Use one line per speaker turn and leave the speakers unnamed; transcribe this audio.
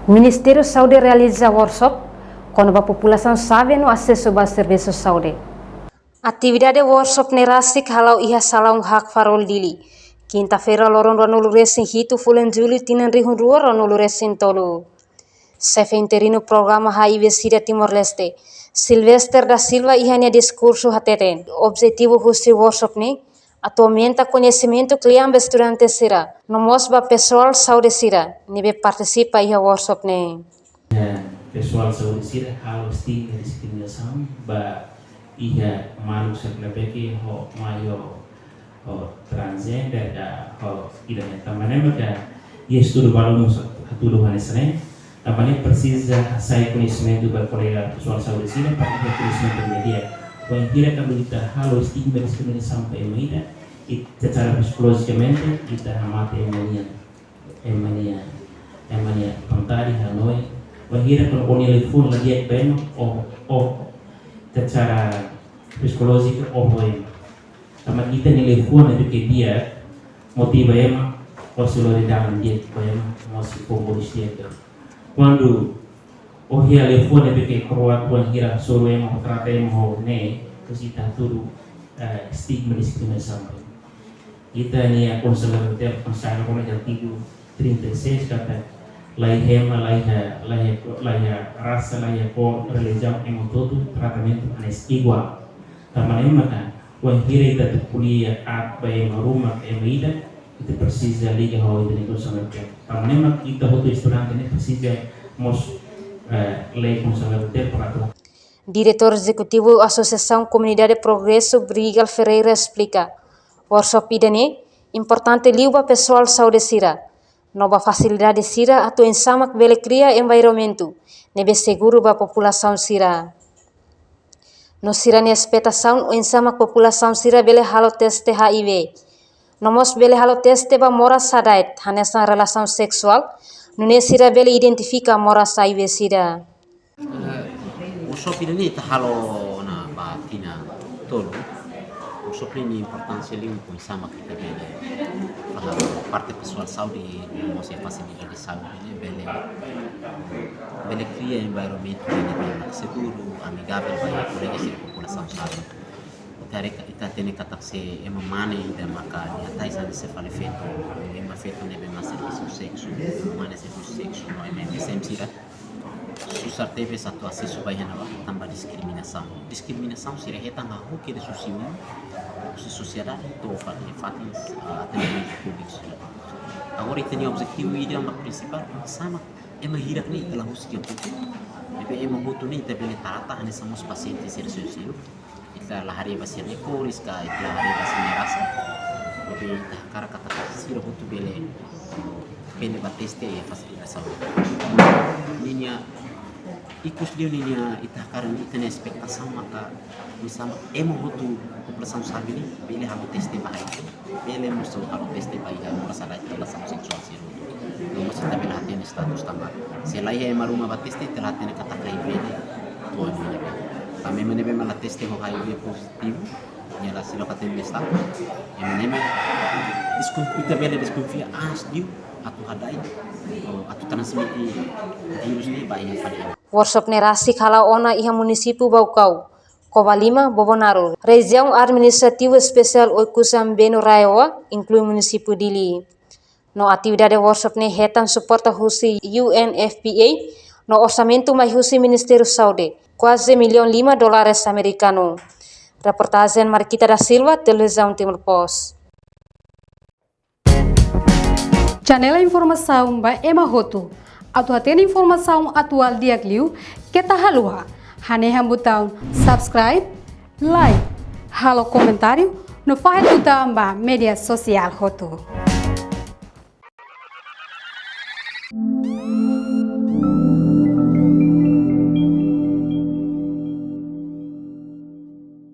Ministério Saúde realiza workshop quando a população sabe no acesso a serviços de saúde. Atividade workshop nerasik halau iha salaung hak farol dili. Quinta-feira loron ranulu resin hitu fulan juli tinan rihun rua ranulu resin tolu. Chefe interino programa HIV-Sida Timor-Leste, Silvester da Silva ihanya discurso hateten. Objetivo husi workshop ni aumenta conhecimento cliente estudante sira. Nomos ba pessoal saúde sira, nibe participa iha workshop ni.
Pessoal saúde sira harus tinggal diskriminação ba iha malu seklebeki ho mayo ho transgender da ho idanya tamane maka estudo balu hatudo hanesane tamane precisa sai conhecimento ba colega pessoal saúde sira para conhecimento media. Quando kira kita harus tinggal diskriminação pa emaida e secara psikologicamente kita amate emania pantari Hanoi bahira kalau punya telefon lagi pen secara psikologis boy sama kita nih telefon itu ke dia motiva ema solidariedade dia poema mosi populis dia quando hia telefon itu ke kroat quando hira solo ema trata ema ne kita tudo stigma diskriminação kita nih konselor ter konselor como já tigo 36 kata lai hema lai rasa lai ko religião em todo tratamento anes igual tamanho maka quando hira ita kuliah apa yang rumah yang ida kita precisa liga ho ida konselor ter tamanho maka kita hoto estudante ne precisa mos lei konselor ter para.
Diretor Executivo Associação Comunidade Progresso Brigal Ferreira explica, workshop idane importante liuba pessoal saúde sira, nova facilidade sira atau ensamak bele cria environmento, nebe seguro ba população sira. No sira ne expectação o ensamak população sira bele halo teste HIV. Nomos bele halo teste ba mora sadait, hanesan relação sexual, nune sira bele identifica mora HIV sira.
Workshop ini halo na batina tolo. Workshop ini importância limpo com sama kita bele. Pada parte pessoal saúde, nós é facilidade de saúde, bele cria environment bele seguro, amigável para colegas e população saúde. Ita tem que taxe é mamane da marca, e até isso se fala feito, é uma feito nebe mais serviço sexo, mamane serviço sexo, não é mesmo sempre susar teve satu acesso vai hanawa tambah diskriminação sira heta ngahu ke de sociedade to fatins atendimento público agora tem objetivo e ideia principal sama hira ni telah usia putih ebe hutu ni tebele tarata hanya sama pacientes sira ita lahari basirnya koris ka ita lahari basirnya rasa ebe kara kata sira hutu bele bateste e facilitação linha ikus dia ninya ita karan ita na ekspektasyon maka misama hutu população sabi ni bele habu teste bahay bele musto habu teste bahay masalah relação seksual siro no mas tabi natin status tama sila ay maruma bateste telatin kata HIV tuan niya kami menebe mala teste ho HIV positif nyala sila katen status menebe ita bele desconfia dia atau hadai atau transmiti virus ni bayi pada.
Workshop nerasi kala ona iha munisipu Baucau, Covalima, Bobonaro, região administrativo especial Oikusam Beno Raioa, inclui munisipu Dili. No atividade workshop ne hetan suporta husi UNFPA, no orçamento mai husi Ministério Saúde, quase $1,5 americano. Reportagem Marquita da Silva, Televisão Timor-Post.
Janela informação ba Emahoto. Atau atena informação atual diagliu kita halua. Haneha butang subscribe, like, halo comentário no faixa do media social hoto.